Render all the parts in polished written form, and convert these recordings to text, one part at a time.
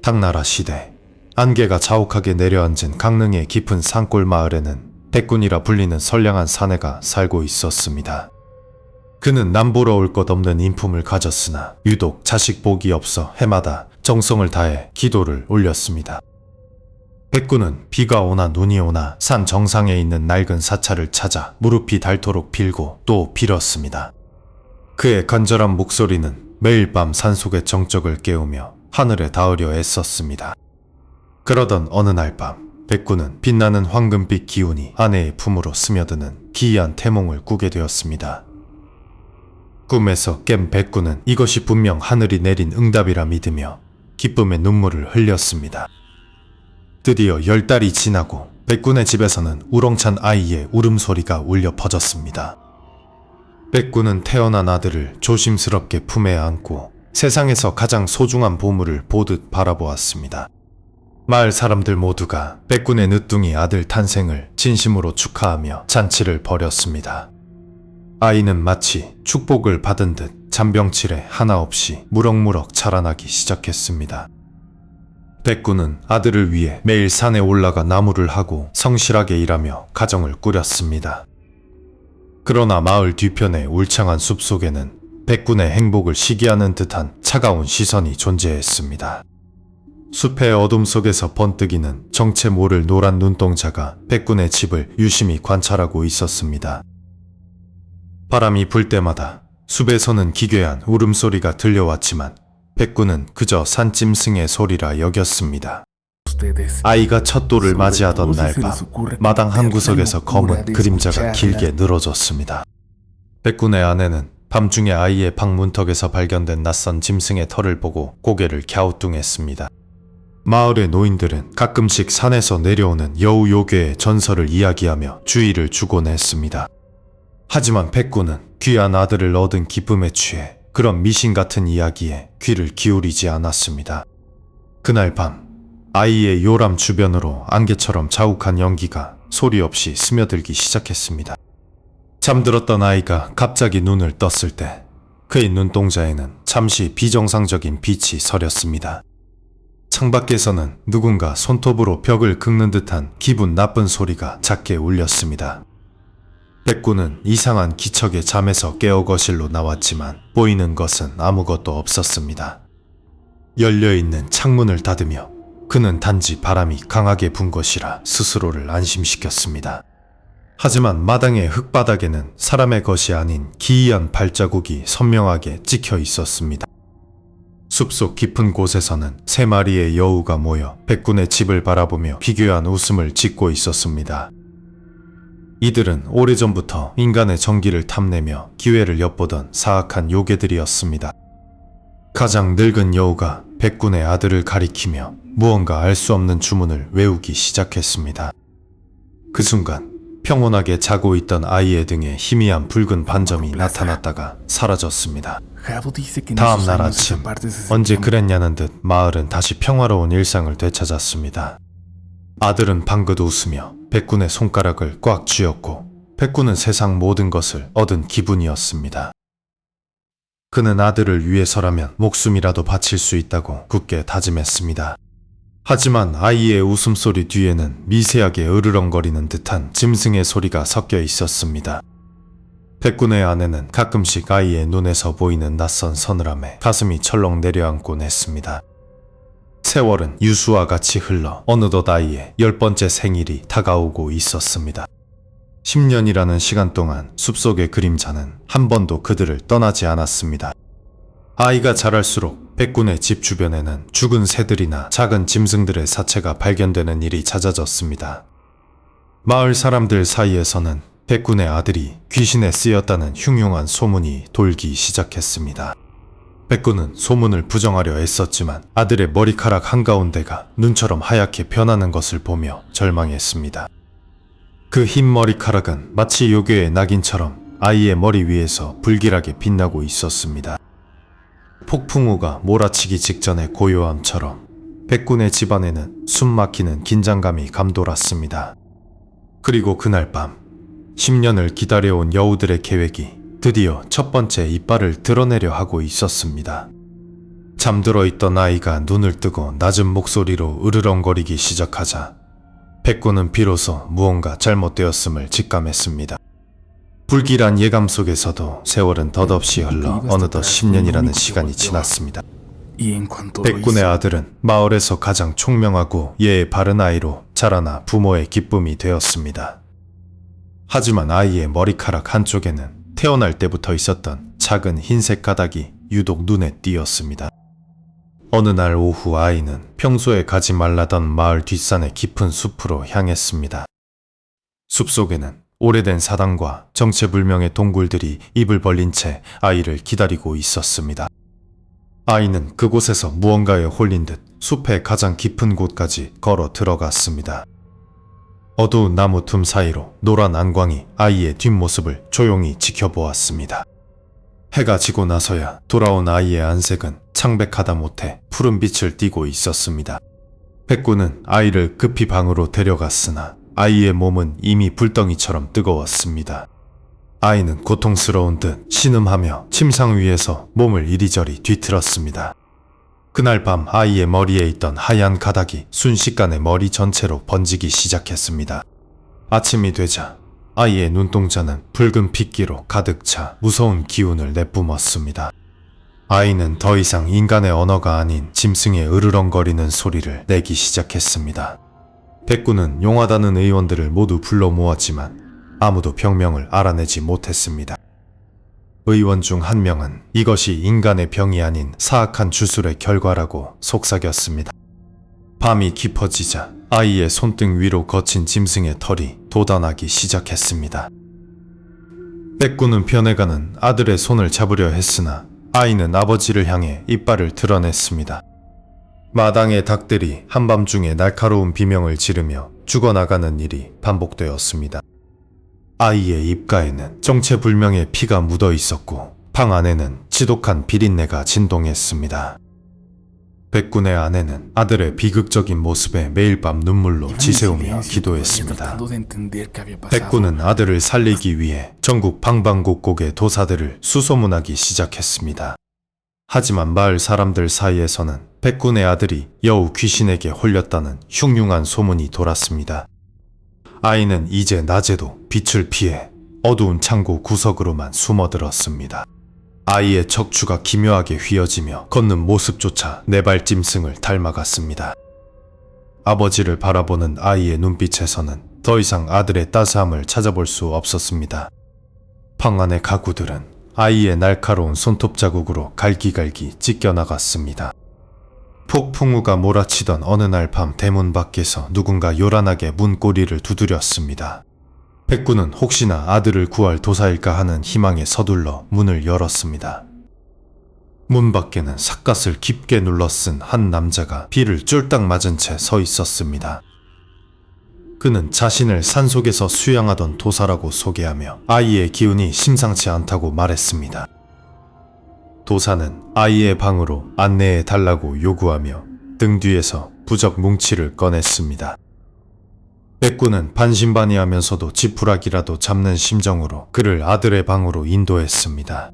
당나라 시대 안개가 자욱하게 내려앉은 강릉의 깊은 산골 마을에는 백군이라 불리는 선량한 사내가 살고 있었습니다. 그는 남보러 올 것 없는 인품을 가졌으나 유독 자식 복이 없어 해마다 정성을 다해 기도를 올렸습니다. 백군은 비가 오나 눈이 오나 산 정상에 있는 낡은 사찰을 찾아 무릎이 닳도록 빌고 또 빌었습니다. 그의 간절한 목소리는 매일 밤 산속의 정적을 깨우며 하늘에 닿으려 애썼습니다. 그러던 어느 날 밤 백군은 빛나는 황금빛 기운이 아내의 품으로 스며드는 기이한 태몽을 꾸게 되었습니다. 꿈에서 깬 백군은 이것이 분명 하늘이 내린 응답이라 믿으며 기쁨의 눈물을 흘렸습니다. 드디어 10달이 지나고 백군의 집에서는 우렁찬 아이의 울음소리가 울려 퍼졌습니다. 백군은 태어난 아들을 조심스럽게 품에 안고 세상에서 가장 소중한 보물을 보듯 바라보았습니다. 마을 사람들 모두가 백군의 늦둥이 아들 탄생을 진심으로 축하하며 잔치를 벌였습니다. 아이는 마치 축복을 받은 듯 잔병치레 하나 없이 무럭무럭 자라나기 시작했습니다. 백군은 아들을 위해 매일 산에 올라가 나무를 하고 성실하게 일하며 가정을 꾸렸습니다. 그러나 마을 뒤편의 울창한 숲속에는 백군의 행복을 시기하는 듯한 차가운 시선이 존재했습니다. 숲의 어둠 속에서 번뜩이는 정체 모를 노란 눈동자가 백군의 집을 유심히 관찰하고 있었습니다. 바람이 불 때마다 숲에서는 기괴한 울음소리가 들려왔지만 백군은 그저 산짐승의 소리라 여겼습니다. 아이가 첫 돌을 맞이하던 날 밤 마당 한 구석에서 검은 그림자가 길게 늘어졌습니다. 백군의 아내는 밤중에 아이의 방 문턱에서 발견된 낯선 짐승의 털을 보고 고개를 갸우뚱했습니다. 마을의 노인들은 가끔씩 산에서 내려오는 여우 요괴의 전설을 이야기하며 주의를 주곤 했습니다. 하지만 백군은 귀한 아들을 얻은 기쁨에 취해 그런 미신 같은 이야기에 귀를 기울이지 않았습니다. 그날 밤 아이의 요람 주변으로 안개처럼 자욱한 연기가 소리 없이 스며들기 시작했습니다. 잠들었던 아이가 갑자기 눈을 떴을 때 그의 눈동자에는 잠시 비정상적인 빛이 서렸습니다. 창밖에서는 누군가 손톱으로 벽을 긁는 듯한 기분 나쁜 소리가 작게 울렸습니다. 백군은 이상한 기척에 잠에서 깨어 거실로 나왔지만 보이는 것은 아무것도 없었습니다. 열려있는 창문을 닫으며 그는 단지 바람이 강하게 분 것이라 스스로를 안심시켰습니다. 하지만 마당의 흙바닥에는 사람의 것이 아닌 기이한 발자국이 선명하게 찍혀 있었습니다. 숲속 깊은 곳에서는 3마리의 여우가 모여 백군의 집을 바라보며 비교한 웃음을 짓고 있었습니다. 이들은 오래전부터 인간의 정기를 탐내며 기회를 엿보던 사악한 요괴들이었습니다. 가장 늙은 여우가 백군의 아들을 가리키며 무언가 알 수 없는 주문을 외우기 시작했습니다. 그 순간 평온하게 자고 있던 아이의 등에 희미한 붉은 반점이 나타났다가 사라졌습니다. 다음 날 아침 언제 그랬냐는 듯 마을은 다시 평화로운 일상을 되찾았습니다. 아들은 방긋 웃으며 백군의 손가락을 꽉 쥐었고 백군은 세상 모든 것을 얻은 기분이었습니다. 그는 아들을 위해서라면 목숨이라도 바칠 수 있다고 굳게 다짐했습니다. 하지만 아이의 웃음소리 뒤에는 미세하게 으르렁거리는 듯한 짐승의 소리가 섞여 있었습니다. 백군의 아내는 가끔씩 아이의 눈에서 보이는 낯선 서늘함에 가슴이 철렁 내려앉곤 했습니다. 세월은 유수와 같이 흘러 어느덧 아이의 10번째 생일이 다가오고 있었습니다. 10년이라는 시간 동안 숲속의 그림자는 한 번도 그들을 떠나지 않았습니다. 아이가 자랄수록 백군의 집 주변에는 죽은 새들이나 작은 짐승들의 사체가 발견되는 일이 잦아졌습니다. 마을 사람들 사이에서는 백군의 아들이 귀신에 쓰였다는 흉흉한 소문이 돌기 시작했습니다. 백군은 소문을 부정하려 애썼지만 아들의 머리카락 한가운데가 눈처럼 하얗게 변하는 것을 보며 절망했습니다. 그 흰 머리카락은 마치 요괴의 낙인처럼 아이의 머리 위에서 불길하게 빛나고 있었습니다. 폭풍우가 몰아치기 직전의 고요함처럼 백군의 집안에는 숨막히는 긴장감이 감돌았습니다. 그리고 그날 밤 10년을 기다려온 여우들의 계획이 드디어 첫 번째 이빨을 드러내려 하고 있었습니다. 잠들어 있던 아이가 눈을 뜨고 낮은 목소리로 으르렁거리기 시작하자 백구는 비로소 무언가 잘못되었음을 직감했습니다. 불길한 예감 속에서도 세월은 덧없이 흘러 어느덧 10년이라는 시간이 지났습니다. 백군의 아들은 마을에서 가장 총명하고 예의 바른 아이로 자라나 부모의 기쁨이 되었습니다. 하지만 아이의 머리카락 한쪽에는 태어날 때부터 있었던 작은 흰색 가닥이 유독 눈에 띄었습니다. 어느 날 오후 아이는 평소에 가지 말라던 마을 뒷산의 깊은 숲으로 향했습니다. 숲속에는 오래된 사당과 정체불명의 동굴들이 입을 벌린 채 아이를 기다리고 있었습니다. 아이는 그곳에서 무언가에 홀린 듯 숲의 가장 깊은 곳까지 걸어 들어갔습니다. 어두운 나무 틈 사이로 노란 안광이 아이의 뒷모습을 조용히 지켜보았습니다. 해가 지고 나서야 돌아온 아이의 안색은 창백하다 못해 푸른 빛을 띠고 있었습니다. 백구는 아이를 급히 방으로 데려갔으나 아이의 몸은 이미 불덩이처럼 뜨거웠습니다. 아이는 고통스러운 듯 신음하며 침상 위에서 몸을 이리저리 뒤틀었습니다. 그날 밤 아이의 머리에 있던 하얀 가닥이 순식간에 머리 전체로 번지기 시작했습니다. 아침이 되자 아이의 눈동자는 붉은 핏기로 가득 차 무서운 기운을 내뿜었습니다. 아이는 더 이상 인간의 언어가 아닌 짐승의 으르렁거리는 소리를 내기 시작했습니다. 백구는 용하다는 의원들을 모두 불러 모았지만 아무도 병명을 알아내지 못했습니다. 의원 중 한 명은 이것이 인간의 병이 아닌 사악한 주술의 결과라고 속삭였습니다. 밤이 깊어지자 아이의 손등 위로 거친 짐승의 털이 돋아나기 시작했습니다. 백구는 변해가는 아들의 손을 잡으려 했으나 아이는 아버지를 향해 이빨을 드러냈습니다. 마당의 닭들이 한밤중에 날카로운 비명을 지르며 죽어나가는 일이 반복되었습니다. 아이의 입가에는 정체불명의 피가 묻어 있었고 방 안에는 지독한 비린내가 진동했습니다. 백군의 아내는 아들의 비극적인 모습에 매일 밤 눈물로 지새우며 기도했습니다. 백군은 아들을 살리기 위해 전국 방방곡곡의 도사들을 수소문하기 시작했습니다. 하지만 마을 사람들 사이에서는 백군의 아들이 여우 귀신에게 홀렸다는 흉흉한 소문이 돌았습니다. 아이는 이제 낮에도 빛을 피해 어두운 창고 구석으로만 숨어들었습니다. 아이의 척추가 기묘하게 휘어지며 걷는 모습조차 네발짐승을 닮아갔습니다. 아버지를 바라보는 아이의 눈빛에서는 더 이상 아들의 따스함을 찾아볼 수 없었습니다. 방 안의 가구들은 아이의 날카로운 손톱 자국으로 갈기갈기 찢겨나갔습니다. 폭풍우가 몰아치던 어느 날 밤 대문 밖에서 누군가 요란하게 문고리를 두드렸습니다. 백구는 혹시나 아들을 구할 도사일까 하는 희망에 서둘러 문을 열었습니다. 문 밖에는 삿갓을 깊게 눌러쓴 한 남자가 비를 쫄딱 맞은 채 서 있었습니다. 그는 자신을 산속에서 수양하던 도사라고 소개하며 아이의 기운이 심상치 않다고 말했습니다. 도사는 아이의 방으로 안내해 달라고 요구하며 등 뒤에서 부적 뭉치를 꺼냈습니다. 백구는 반신반의하면서도 지푸라기라도 잡는 심정으로 그를 아들의 방으로 인도했습니다.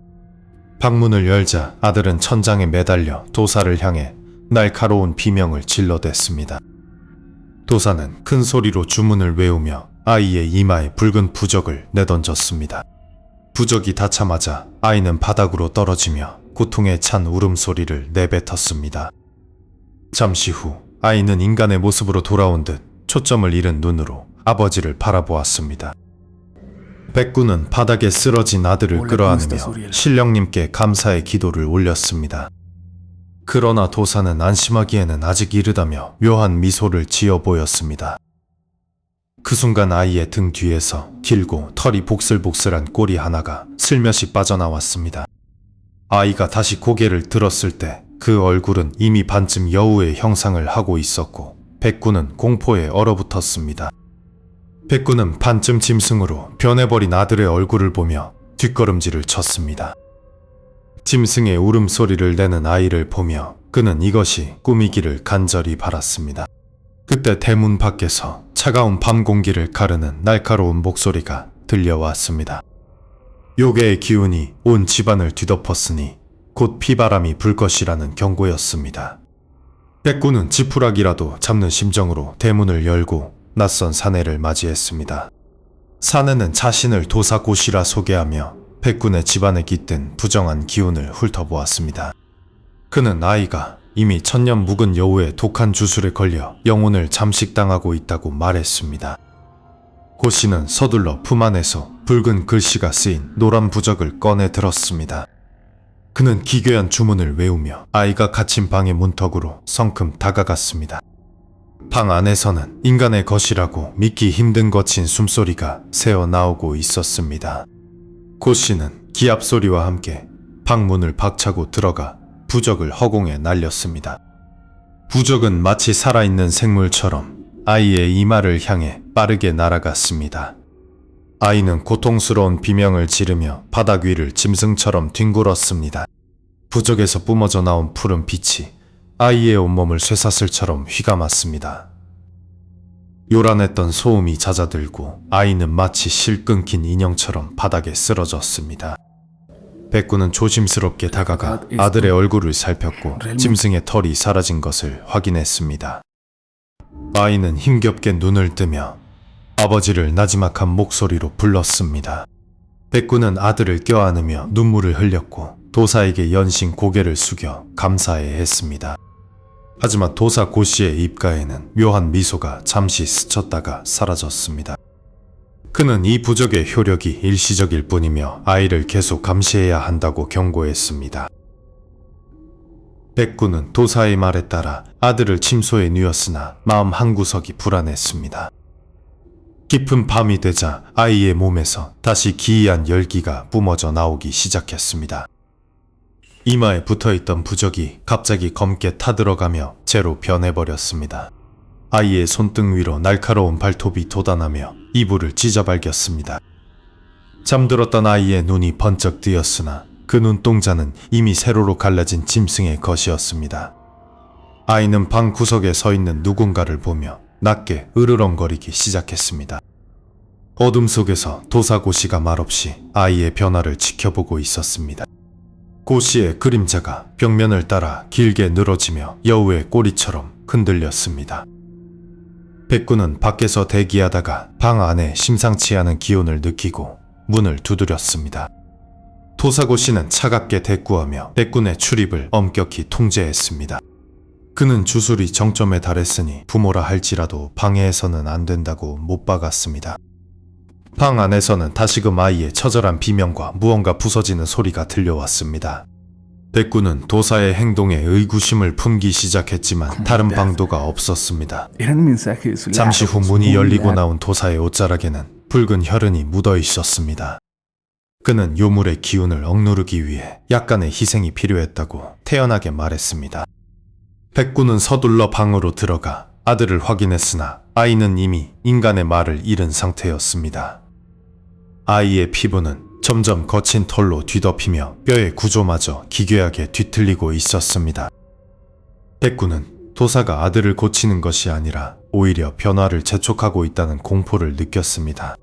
방문을 열자 아들은 천장에 매달려 도사를 향해 날카로운 비명을 질러댔습니다. 도사는 큰 소리로 주문을 외우며 아이의 이마에 붉은 부적을 내던졌습니다. 부적이 닿자마자 아이는 바닥으로 떨어지며 고통에 찬 울음소리를 내뱉었습니다. 잠시 후 아이는 인간의 모습으로 돌아온 듯 초점을 잃은 눈으로 아버지를 바라보았습니다. 백구는 바닥에 쓰러진 아들을 끌어안으며 신령님께 감사의 기도를 올렸습니다. 그러나 도사는 안심하기에는 아직 이르다며 묘한 미소를 지어 보였습니다. 그 순간 아이의 등 뒤에서 길고 털이 복슬복슬한 꼬리 하나가 슬며시 빠져나왔습니다. 아이가 다시 고개를 들었을 때 그 얼굴은 이미 반쯤 여우의 형상을 하고 있었고 백구는 공포에 얼어붙었습니다. 백구는 반쯤 짐승으로 변해버린 아들의 얼굴을 보며 뒷걸음질을 쳤습니다. 짐승의 울음소리를 내는 아이를 보며 그는 이것이 꿈이기를 간절히 바랐습니다. 그때 대문 밖에서 차가운 밤 공기를 가르는 날카로운 목소리가 들려왔습니다. 요괴의 기운이 온 집안을 뒤덮었으니 곧 피바람이 불 것이라는 경고였습니다. 백구는 지푸라기라도 잡는 심정으로 대문을 열고 낯선 사내를 맞이했습니다. 사내는 자신을 도사고시라 소개하며 백군의 집안에 깃든 부정한 기운을 훑어보았습니다. 그는 아이가 이미 천년 묵은 여우의 독한 주술에 걸려 영혼을 잠식당하고 있다고 말했습니다. 고씨는 서둘러 품 안에서 붉은 글씨가 쓰인 노란 부적을 꺼내 들었습니다. 그는 기괴한 주문을 외우며 아이가 갇힌 방의 문턱으로 성큼 다가갔습니다. 방 안에서는 인간의 것이라고 믿기 힘든 거친 숨소리가 새어나오고 있었습니다. 고씨는 기합소리와 함께 방문을 박차고 들어가 부적을 허공에 날렸습니다. 부적은 마치 살아있는 생물처럼 아이의 이마를 향해 빠르게 날아갔습니다. 아이는 고통스러운 비명을 지르며 바닥 위를 짐승처럼 뒹굴었습니다. 부적에서 뿜어져 나온 푸른 빛이 아이의 온몸을 쇠사슬처럼 휘감았습니다. 요란했던 소음이 잦아들고 아이는 마치 실 끊긴 인형처럼 바닥에 쓰러졌습니다. 백구는 조심스럽게 다가가 아들의 얼굴을 살폈고 짐승의 털이 사라진 것을 확인했습니다. 아이는 힘겹게 눈을 뜨며 아버지를 나지막한 목소리로 불렀습니다. 백구는 아들을 껴안으며 눈물을 흘렸고 도사에게 연신 고개를 숙여 감사해 했습니다. 하지만 도사 고씨의 입가에는 묘한 미소가 잠시 스쳤다가 사라졌습니다. 그는 이 부적의 효력이 일시적일 뿐이며 아이를 계속 감시해야 한다고 경고했습니다. 백구는 도사의 말에 따라 아들을 침소에 누였으나 마음 한구석이 불안했습니다. 깊은 밤이 되자 아이의 몸에서 다시 기이한 열기가 뿜어져 나오기 시작했습니다. 이마에 붙어있던 부적이 갑자기 검게 타들어가며 재로 변해버렸습니다. 아이의 손등 위로 날카로운 발톱이 돋아나며 이불을 찢어발겼습니다. 잠들었던 아이의 눈이 번쩍 뜨였으나 그 눈동자는 이미 세로로 갈라진 짐승의 것이었습니다. 아이는 방 구석에 서 있는 누군가를 보며 낮게 으르렁거리기 시작했습니다. 어둠 속에서 도사 고씨가 말없이 아이의 변화를 지켜보고 있었습니다. 고씨의 그림자가 벽면을 따라 길게 늘어지며 여우의 꼬리처럼 흔들렸습니다. 백구는 밖에서 대기하다가 방 안에 심상치 않은 기운을 느끼고 문을 두드렸습니다. 도사고씨는 차갑게 대꾸하며 백군의 출입을 엄격히 통제했습니다. 그는 주술이 정점에 달했으니 부모라 할지라도 방해해서는 안 된다고 못 박았습니다. 방 안에서는 다시금 아이의 처절한 비명과 무언가 부서지는 소리가 들려왔습니다. 백구는 도사의 행동에 의구심을 품기 시작했지만 다른 방도가 없었습니다. 잠시 후 문이 열리고 나온 도사의 옷자락에는 붉은 혈흔이 묻어 있었습니다. 그는 요물의 기운을 억누르기 위해 약간의 희생이 필요했다고 태연하게 말했습니다. 백구는 서둘러 방으로 들어가 아들을 확인했으나 아이는 이미 인간의 말을 잃은 상태였습니다. 아이의 피부는 점점 거친 털로 뒤덮이며 뼈의 구조마저 기괴하게 뒤틀리고 있었습니다. 백구는 도사가 아들을 고치는 것이 아니라 오히려 변화를 재촉하고 있다는 공포를 느꼈습니다.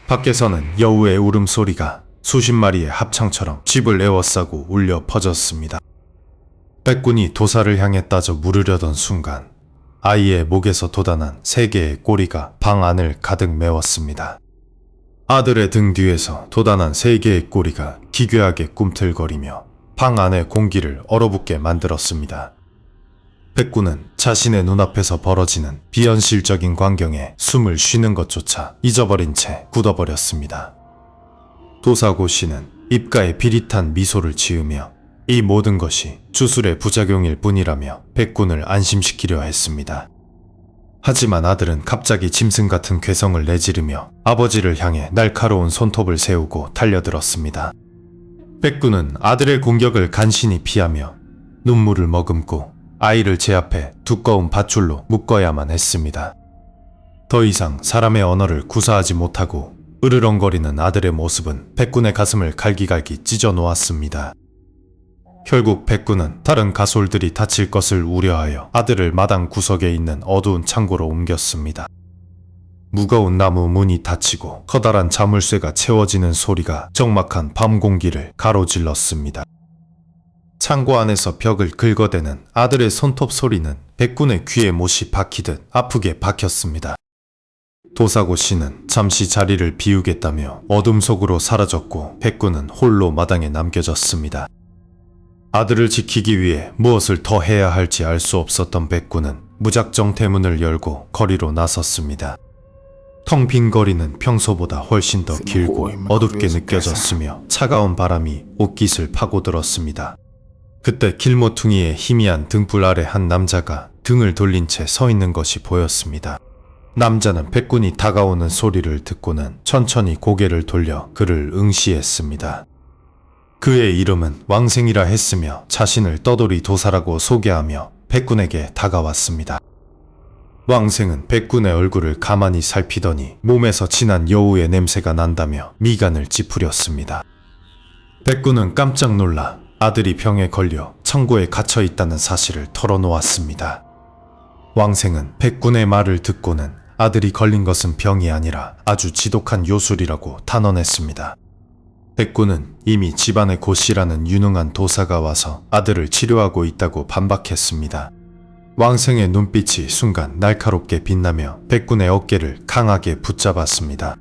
밖에서는 여우의 울음소리가 수십 마리의 합창처럼 집을 에워싸고 울려 퍼졌습니다. 백군이 도사를 향해 따져 물으려던 순간 아이의 목에서 돋아난 3개의 꼬리가 방 안을 가득 메웠습니다. 아들의 등 뒤에서 돋아난 3개의 꼬리가 기괴하게 꿈틀거리며 방 안의 공기를 얼어붙게 만들었습니다. 백군은 자신의 눈앞에서 벌어지는 비현실적인 광경에 숨을 쉬는 것조차 잊어버린 채 굳어버렸습니다. 도사고씨는 입가에 비릿한 미소를 지으며 이 모든 것이 주술의 부작용일 뿐이라며 백군을 안심시키려 했습니다. 하지만 아들은 갑자기 짐승 같은 괴성을 내지르며 아버지를 향해 날카로운 손톱을 세우고 달려들었습니다. 백군은 아들의 공격을 간신히 피하며 눈물을 머금고 아이를 제압해 두꺼운 밧줄로 묶어야만 했습니다. 더 이상 사람의 언어를 구사하지 못하고 으르렁거리는 아들의 모습은 백군의 가슴을 갈기갈기 찢어 놓았습니다. 결국 백군은 다른 가솔들이 다칠 것을 우려하여 아들을 마당 구석에 있는 어두운 창고로 옮겼습니다. 무거운 나무 문이 닫히고 커다란 자물쇠가 채워지는 소리가 적막한 밤 공기를 가로질렀습니다. 창고 안에서 벽을 긁어대는 아들의 손톱 소리는 백군의 귀에 못이 박히듯 아프게 박혔습니다. 도사고 씨는 잠시 자리를 비우겠다며 어둠 속으로 사라졌고 백군은 홀로 마당에 남겨졌습니다. 아들을 지키기 위해 무엇을 더 해야 할지 알 수 없었던 백군은 무작정 대문을 열고 거리로 나섰습니다. 텅 빈 거리는 평소보다 훨씬 더 길고 어둡게 느껴졌으며 차가운 바람이 옷깃을 파고들었습니다. 그때 길모퉁이의 희미한 등불 아래 한 남자가 등을 돌린 채 서 있는 것이 보였습니다. 남자는 백군이 다가오는 소리를 듣고는 천천히 고개를 돌려 그를 응시했습니다. 그의 이름은 왕생이라 했으며 자신을 떠돌이 도사라고 소개하며 백군에게 다가왔습니다. 왕생은 백군의 얼굴을 가만히 살피더니 몸에서 진한 여우의 냄새가 난다며 미간을 찌푸렸습니다. 백군은 깜짝 놀라 아들이 병에 걸려 창고에 갇혀 있다는 사실을 털어놓았습니다. 왕생은 백군의 말을 듣고는 아들이 걸린 것은 병이 아니라 아주 지독한 요술이라고 단언했습니다. 백군은 이미 집안에 고씨라는 유능한 도사가 와서 아들을 치료하고 있다고 반박했습니다. 왕생의 눈빛이 순간 날카롭게 빛나며 백군의 어깨를 강하게 붙잡았습니다.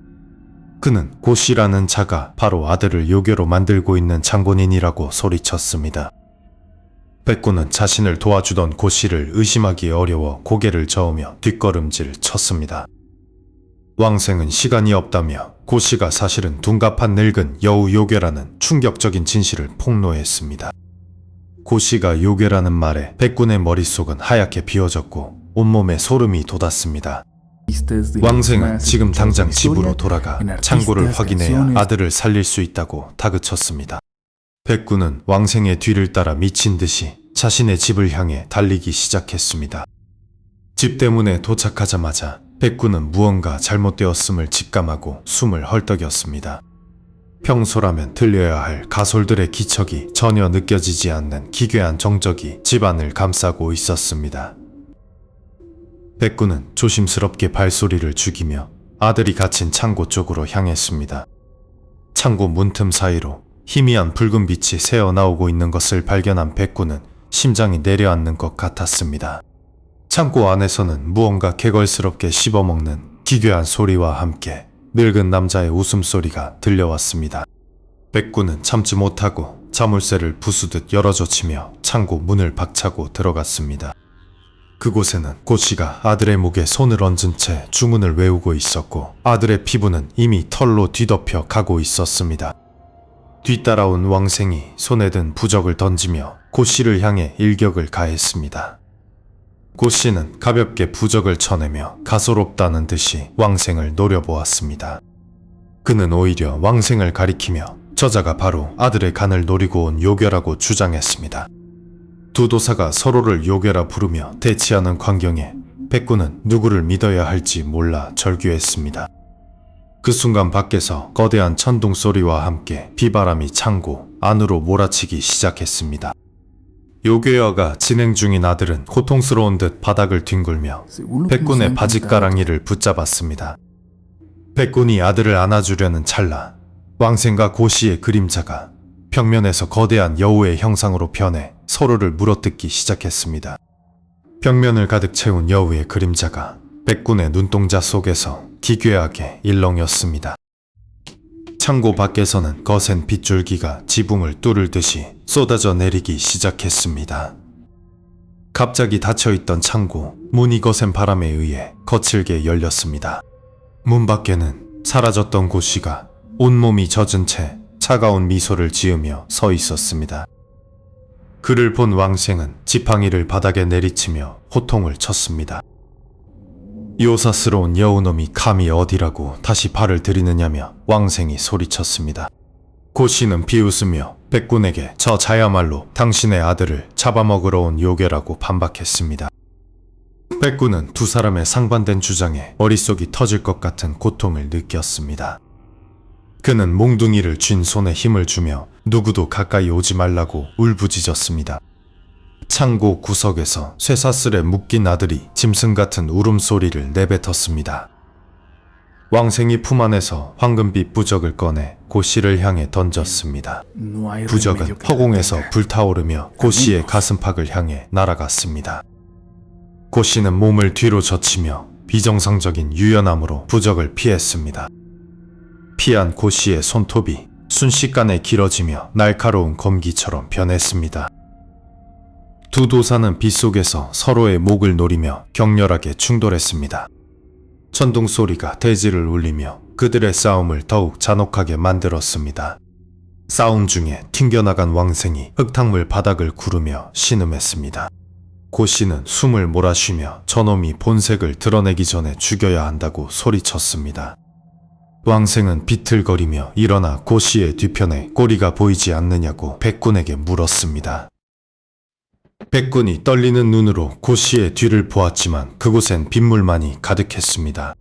그는 고씨라는 자가 바로 아들을 요괴로 만들고 있는 장본인이라고 소리쳤습니다. 백군은 자신을 도와주던 고씨를 의심하기 어려워 고개를 저으며 뒷걸음질 쳤습니다. 왕생은 시간이 없다며 고씨가 사실은 둔갑한 늙은 여우 요괴라는 충격적인 진실을 폭로했습니다. 고씨가 요괴라는 말에 백군의 머릿속은 하얗게 비어졌고 온몸에 소름이 돋았습니다. 왕생은 지금 당장 집으로 돌아가 창고를 확인해야 아들을 살릴 수 있다고 다그쳤습니다. 백군은 왕생의 뒤를 따라 미친 듯이 자신의 집을 향해 달리기 시작했습니다. 집 대문에 도착하자마자 백군은 무언가 잘못되었음을 직감하고 숨을 헐떡였습니다. 평소라면 들려야 할 가솔들의 기척이 전혀 느껴지지 않는 기괴한 정적이 집안을 감싸고 있었습니다. 백군은 조심스럽게 발소리를 죽이며 아들이 갇힌 창고 쪽으로 향했습니다. 창고 문틈 사이로 희미한 붉은 빛이 새어나오고 있는 것을 발견한 백군은 심장이 내려앉는 것 같았습니다. 창고 안에서는 무언가 개걸스럽게 씹어먹는 기괴한 소리와 함께 늙은 남자의 웃음소리가 들려왔습니다. 백군은 참지 못하고 자물쇠를 부수듯 열어젖히며 창고 문을 박차고 들어갔습니다. 그곳에는 고씨가 아들의 목에 손을 얹은 채 주문을 외우고 있었고 아들의 피부는 이미 털로 뒤덮여 가고 있었습니다. 뒤따라온 왕생이 손에 든 부적을 던지며 고씨를 향해 일격을 가했습니다. 고씨는 가볍게 부적을 쳐내며 가소롭다는 듯이 왕생을 노려보았습니다. 그는 오히려 왕생을 가리키며 저자가 바로 아들의 간을 노리고 온 요괴라고 주장했습니다. 두 도사가 서로를 요괴라 부르며 대치하는 광경에 백군은 누구를 믿어야 할지 몰라 절규했습니다. 그 순간 밖에서 거대한 천둥 소리와 함께 비바람이 창고 안으로 몰아치기 시작했습니다. 요괴화가 진행 중인 아들은 고통스러운 듯 바닥을 뒹굴며 백군의 바짓가랑이를 붙잡았습니다. 백군이 아들을 안아주려는 찰나 왕생과 고씨의 그림자가 벽면에서 거대한 여우의 형상으로 변해 서로를 물어뜯기 시작했습니다. 벽면을 가득 채운 여우의 그림자가 백군의 눈동자 속에서 기괴하게 일렁였습니다. 창고 밖에서는 거센 빗줄기가 지붕을 뚫을 듯이 쏟아져 내리기 시작했습니다. 갑자기 닫혀있던 창고 문이 거센 바람에 의해 거칠게 열렸습니다. 문 밖에는 사라졌던 고씨가 온몸이 젖은 채 차가운 미소를 지으며 서 있었습니다. 그를 본 왕생은 지팡이를 바닥에 내리치며 호통을 쳤습니다. 요사스러운 여우놈이 감히 어디라고 다시 발을 들이느냐며 왕생이 소리쳤습니다. 고씨는 비웃으며 백군에게 저 자야말로 당신의 아들을 잡아먹으러 온 요괴라고 반박했습니다. 백군은 두 사람의 상반된 주장에 머릿속이 터질 것 같은 고통을 느꼈습니다. 그는 몽둥이를 쥔 손에 힘을 주며 누구도 가까이 오지 말라고 울부짖었습니다. 창고 구석에서 쇠사슬에 묶인 아들이 짐승 같은 울음소리를 내뱉었습니다. 왕생이 품 안에서 황금빛 부적을 꺼내 고씨를 향해 던졌습니다. 부적은 허공에서 불타오르며 고씨의 가슴팍을 향해 날아갔습니다. 고씨는 몸을 뒤로 젖히며 비정상적인 유연함으로 부적을 피했습니다. 피한 고씨의 손톱이 순식간에 길어지며 날카로운 검기처럼 변했습니다. 두 도사는 빗속에서 서로의 목을 노리며 격렬하게 충돌했습니다. 천둥 소리가 대지를 울리며 그들의 싸움을 더욱 잔혹하게 만들었습니다. 싸움 중에 튕겨나간 왕생이 흙탕물 바닥을 구르며 신음했습니다. 고씨는 숨을 몰아쉬며 저놈이 본색을 드러내기 전에 죽여야 한다고 소리쳤습니다. 왕생은 비틀거리며 일어나 고씨의 뒤편에 꼬리가 보이지 않느냐고 백군에게 물었습니다. 백군이 떨리는 눈으로 고씨의 뒤를 보았지만 그곳엔 빗물만이 가득했습니다.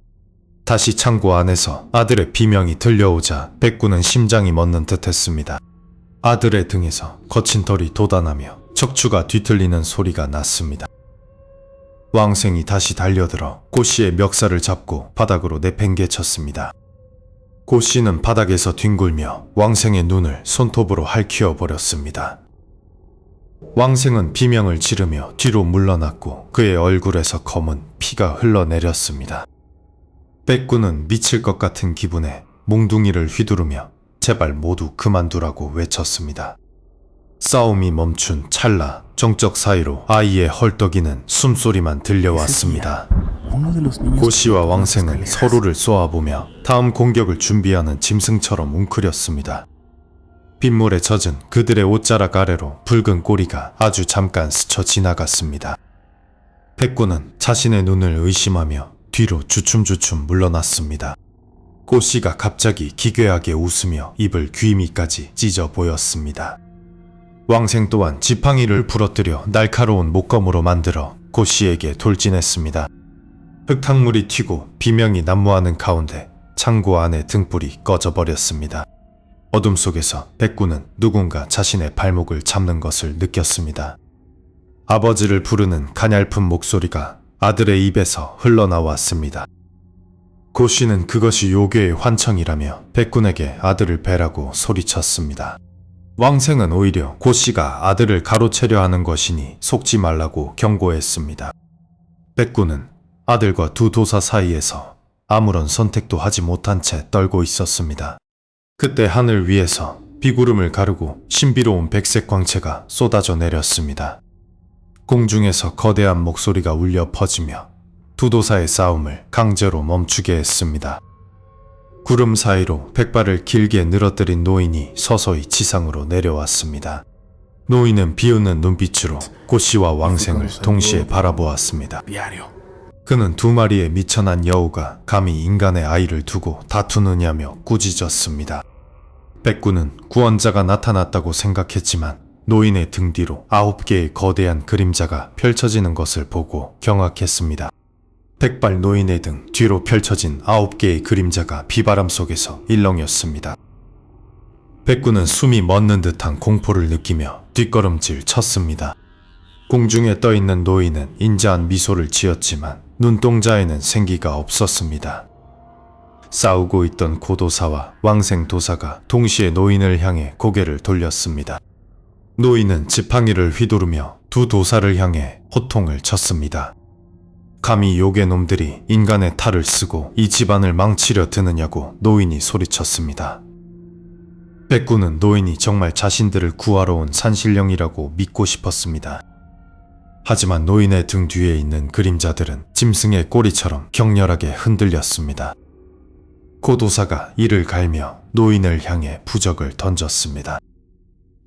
다시 창고 안에서 아들의 비명이 들려오자 백군은 심장이 멎는 듯했습니다. 아들의 등에서 거친 털이 돋아나며 척추가 뒤틀리는 소리가 났습니다. 왕생이 다시 달려들어 고씨의 멱살을 잡고 바닥으로 내팽개쳤습니다. 고씨는 바닥에서 뒹굴며 왕생의 눈을 손톱으로 핥혀 버렸습니다. 왕생은 비명을 지르며 뒤로 물러났고 그의 얼굴에서 검은 피가 흘러내렸습니다. 백군은 미칠 것 같은 기분에 몽둥이를 휘두르며 제발 모두 그만두라고 외쳤습니다. 싸움이 멈춘 찰나 정적 사이로 아이의 헐떡이는 숨소리만 들려왔습니다. 고씨와 왕생은 서로를 쏘아보며 다음 공격을 준비하는 짐승처럼 웅크렸습니다. 빗물에 젖은 그들의 옷자락 아래로 붉은 꼬리가 아주 잠깐 스쳐 지나갔습니다. 백군은 자신의 눈을 의심하며 뒤로 주춤주춤 물러났습니다. 고씨가 갑자기 기괴하게 웃으며 입을 귀미까지 찢어 보였습니다. 왕생 또한 지팡이를 부러뜨려 날카로운 목검으로 만들어 고씨에게 돌진했습니다. 흙탕물이 튀고 비명이 난무하는 가운데 창고 안의 등불이 꺼져버렸습니다. 어둠 속에서 백군은 누군가 자신의 발목을 잡는 것을 느꼈습니다. 아버지를 부르는 가냘픈 목소리가 아들의 입에서 흘러나왔습니다. 고씨는 그것이 요괴의 환청이라며 백군에게 아들을 베라고 소리쳤습니다. 왕생은 오히려 고씨가 아들을 가로채려 하는 것이니 속지 말라고 경고했습니다. 백군은 아들과 두 도사 사이에서 아무런 선택도 하지 못한 채 떨고 있었습니다. 그때 하늘 위에서 비구름을 가르고 신비로운 백색 광채가 쏟아져 내렸습니다. 공중에서 거대한 목소리가 울려 퍼지며 두 도사의 싸움을 강제로 멈추게 했습니다. 구름 사이로 백발을 길게 늘어뜨린 노인이 서서히 지상으로 내려왔습니다. 노인은 비웃는 눈빛으로 고씨와 왕생을 동시에 바라보았습니다. 그는 두 마리의 미천한 여우가 감히 인간의 아이를 두고 다투느냐며 꾸짖었습니다. 백군은 구원자가 나타났다고 생각했지만 노인의 등 뒤로 9개의 거대한 그림자가 펼쳐지는 것을 보고 경악했습니다. 백발 노인의 등 뒤로 펼쳐진 9개의 그림자가 비바람 속에서 일렁였습니다. 백군은 숨이 멎는 듯한 공포를 느끼며 뒷걸음질 쳤습니다. 공중에 떠있는 노인은 인자한 미소를 지었지만 눈동자에는 생기가 없었습니다. 싸우고 있던 고도사와 왕생 도사가 동시에 노인을 향해 고개를 돌렸습니다. 노인은 지팡이를 휘두르며 두 도사를 향해 호통을 쳤습니다. 감히 요괴놈들이 인간의 탈을 쓰고 이 집안을 망치려 드느냐고 노인이 소리쳤습니다. 백군은 노인이 정말 자신들을 구하러 온 산신령이라고 믿고 싶었습니다. 하지만 노인의 등 뒤에 있는 그림자들은 짐승의 꼬리처럼 격렬하게 흔들렸습니다. 고도사가 이를 갈며 노인을 향해 부적을 던졌습니다.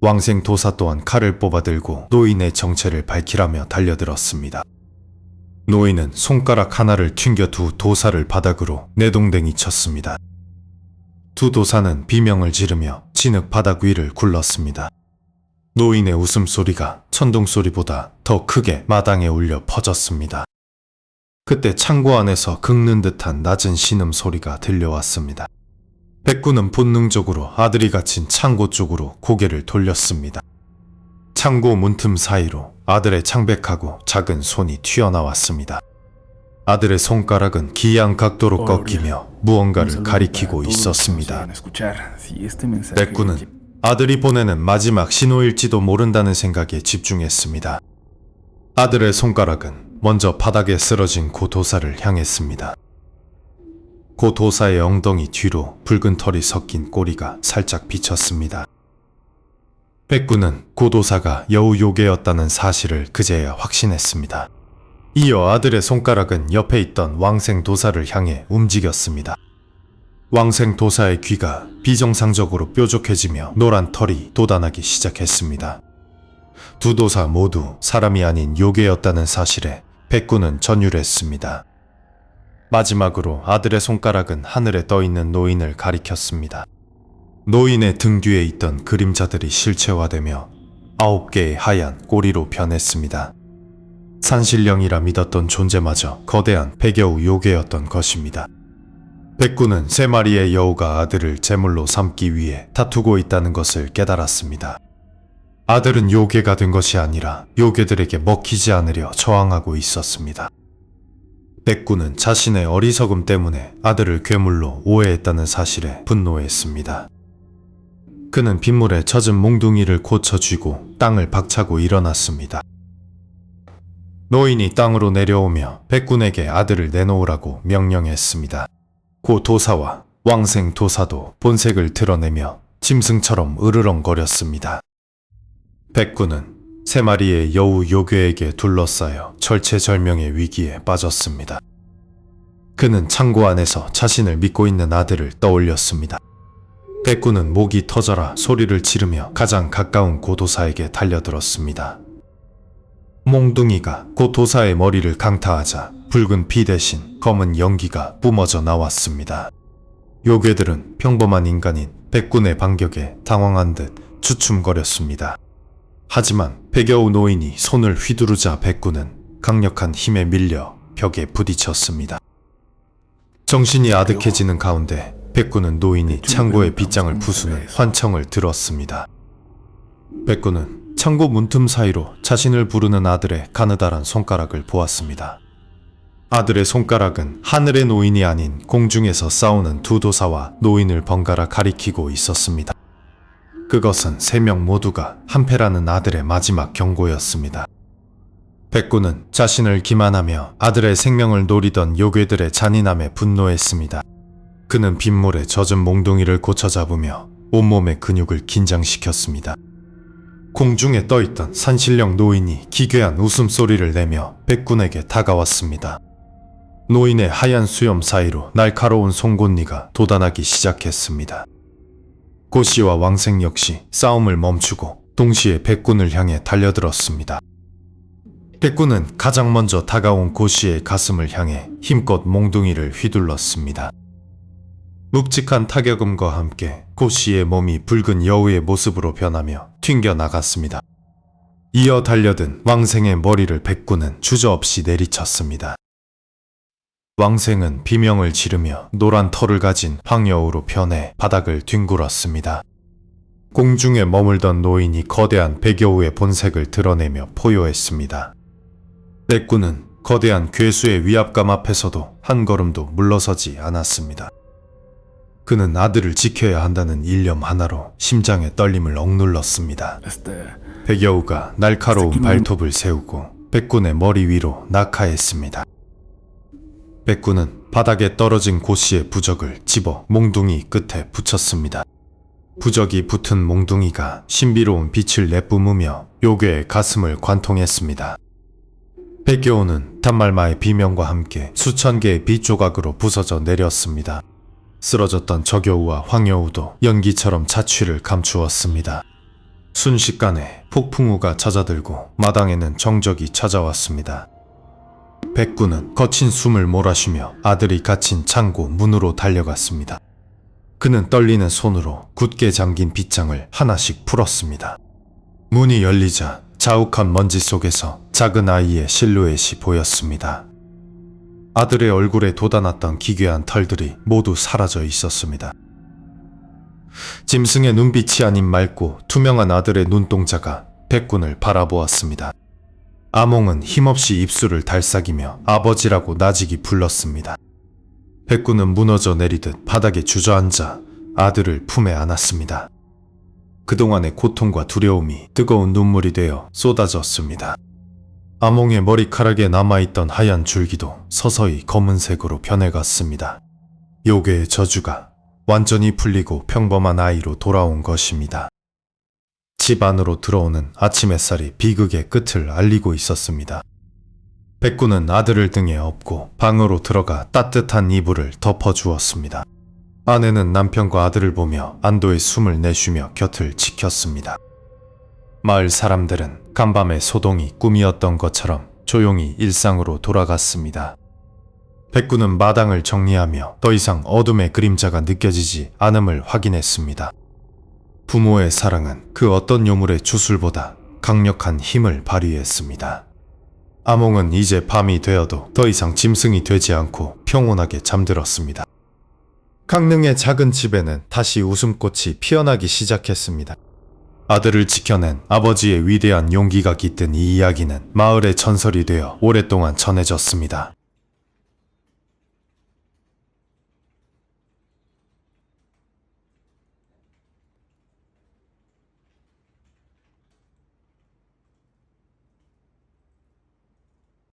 왕생 도사 또한 칼을 뽑아들고 노인의 정체를 밝히라며 달려들었습니다. 노인은 손가락 하나를 튕겨 두 도사를 바닥으로 내동댕이 쳤습니다. 두 도사는 비명을 지르며 진흙 바닥 위를 굴렀습니다. 노인의 웃음소리가 천둥소리보다 더 크게 마당에 울려 퍼졌습니다. 그때 창고 안에서 긁는 듯한 낮은 신음소리가 들려왔습니다. 백군은 본능적으로 아들이 갇힌 창고 쪽으로 고개를 돌렸습니다. 창고 문틈 사이로 아들의 창백하고 작은 손이 튀어나왔습니다. 아들의 손가락은 기이한 각도로 꺾이며 무언가를 가리키고 있었습니다. 백구는 아들이 보내는 마지막 신호일지도 모른다는 생각에 집중했습니다. 아들의 손가락은 먼저 바닥에 쓰러진 고 도사를 향했습니다. 고 도사의 엉덩이 뒤로 붉은 털이 섞인 꼬리가 살짝 비쳤습니다. 백구는 고 도사가 여우 요괴였다는 사실을 그제야 확신했습니다. 이어 아들의 손가락은 옆에 있던 왕생 도사를 향해 움직였습니다. 왕생 도사의 귀가 비정상적으로 뾰족해지며 노란 털이 돋아나기 시작했습니다. 두 도사 모두 사람이 아닌 요괴였다는 사실에 백구는 전율했습니다. 마지막으로 아들의 손가락은 하늘에 떠있는 노인을 가리켰습니다. 노인의 등 뒤에 있던 그림자들이 실체화되며 9개의 하얀 꼬리로 변했습니다. 산신령이라 믿었던 존재마저 거대한 백여우 요괴였던 것입니다. 백구는 3마리의 여우가 아들을 제물로 삼기 위해 다투고 있다는 것을 깨달았습니다. 아들은 요괴가 된 것이 아니라 요괴들에게 먹히지 않으려 저항하고 있었습니다. 백구는 자신의 어리석음 때문에 아들을 괴물로 오해했다는 사실에 분노했습니다. 그는 빗물에 젖은 몽둥이를 고쳐쥐고 땅을 박차고 일어났습니다. 노인이 땅으로 내려오며 백군에게 아들을 내놓으라고 명령했습니다. 고 도사와 왕생 도사도 본색을 드러내며 짐승처럼 으르렁거렸습니다. 백군은 3마리의 여우 요괴에게 둘러싸여 절체절명의 위기에 빠졌습니다. 그는 창고 안에서 자신을 믿고 있는 아들을 떠올렸습니다. 백군은 목이 터져라 소리를 지르며 가장 가까운 고도사에게 달려들었습니다. 몽둥이가 고도사의 머리를 강타하자 붉은 피 대신 검은 연기가 뿜어져 나왔습니다. 요괴들은 평범한 인간인 백군의 반격에 당황한 듯 주춤거렸습니다. 하지만 백여우 노인이 손을 휘두르자 백군은 강력한 힘에 밀려 벽에 부딪혔습니다. 정신이 아득해지는 가운데 백군은 노인이 창고의 빗장을 부수는 환청을 들었습니다. 백군은 창고 문틈 사이로 자신을 부르는 아들의 가느다란 손가락을 보았습니다. 아들의 손가락은 하늘의 노인이 아닌 공중에서 싸우는 두 도사와 노인을 번갈아 가리키고 있었습니다. 그것은 3명 모두가 한패라는 아들의 마지막 경고였습니다. 백구는 자신을 기만하며 아들의 생명을 노리던 요괴들의 잔인함에 분노했습니다. 그는 빗물에 젖은 몽둥이를 고쳐 잡으며 온몸의 근육을 긴장시켰습니다. 공중에 떠있던 산신령 노인이 기괴한 웃음소리를 내며 백군에게 다가왔습니다. 노인의 하얀 수염 사이로 날카로운 송곳니가 돋아나기 시작했습니다. 고씨와 왕생 역시 싸움을 멈추고 동시에 백군을 향해 달려들었습니다. 백군은 가장 먼저 다가온 고씨의 가슴을 향해 힘껏 몽둥이를 휘둘렀습니다. 묵직한 타격음과 함께 고씨의 몸이 붉은 여우의 모습으로 변하며 튕겨나갔습니다. 이어 달려든 왕생의 머리를 백군은 주저없이 내리쳤습니다. 왕생은 비명을 지르며 노란 털을 가진 황여우로 변해 바닥을 뒹굴었습니다. 공중에 머물던 노인이 거대한 백여우의 본색을 드러내며 포효했습니다. 백군은 거대한 괴수의 위압감 앞에서도 한 걸음도 물러서지 않았습니다. 그는 아들을 지켜야 한다는 일념 하나로 심장의 떨림을 억눌렀습니다. 백여우가 날카로운 발톱을 세우고 백군의 머리 위로 낙하했습니다. 백군은 바닥에 떨어진 고씨의 부적을 집어 몽둥이 끝에 붙였습니다. 부적이 붙은 몽둥이가 신비로운 빛을 내뿜으며 요괴의 가슴을 관통했습니다. 백여우는 단말마의 비명과 함께 수천 개의 빛 조각으로 부서져 내렸습니다. 쓰러졌던 적여우와 황여우도 연기처럼 자취를 감추었습니다. 순식간에 폭풍우가 잦아들고 마당에는 정적이 찾아왔습니다. 백군은 거친 숨을 몰아쉬며 아들이 갇힌 창고 문으로 달려갔습니다. 그는 떨리는 손으로 굳게 잠긴 빗장을 하나씩 풀었습니다. 문이 열리자 자욱한 먼지 속에서 작은 아이의 실루엣이 보였습니다. 아들의 얼굴에 돋아났던 기괴한 털들이 모두 사라져 있었습니다. 짐승의 눈빛이 아닌 맑고 투명한 아들의 눈동자가 백군을 바라보았습니다. 아몽은 힘없이 입술을 달싹이며 아버지라고 나직이 불렀습니다. 백구는 무너져 내리듯 바닥에 주저앉아 아들을 품에 안았습니다. 그동안의 고통과 두려움이 뜨거운 눈물이 되어 쏟아졌습니다. 아몽의 머리카락에 남아있던 하얀 줄기도 서서히 검은색으로 변해갔습니다. 요괴의 저주가 완전히 풀리고 평범한 아이로 돌아온 것입니다. 집 안으로 들어오는 아침 햇살이 비극의 끝을 알리고 있었습니다. 백구는 아들을 등에 업고 방으로 들어가 따뜻한 이불을 덮어주었습니다. 아내는 남편과 아들을 보며 안도의 숨을 내쉬며 곁을 지켰습니다. 마을 사람들은 간밤의 소동이 꿈이었던 것처럼 조용히 일상으로 돌아갔습니다. 백구는 마당을 정리하며 더 이상 어둠의 그림자가 느껴지지 않음을 확인했습니다. 부모의 사랑은 그 어떤 요물의 주술보다 강력한 힘을 발휘했습니다. 아몽은 이제 밤이 되어도 더 이상 짐승이 되지 않고 평온하게 잠들었습니다. 강릉의 작은 집에는 다시 웃음꽃이 피어나기 시작했습니다. 아들을 지켜낸 아버지의 위대한 용기가 깃든 이 이야기는 마을의 전설이 되어 오랫동안 전해졌습니다.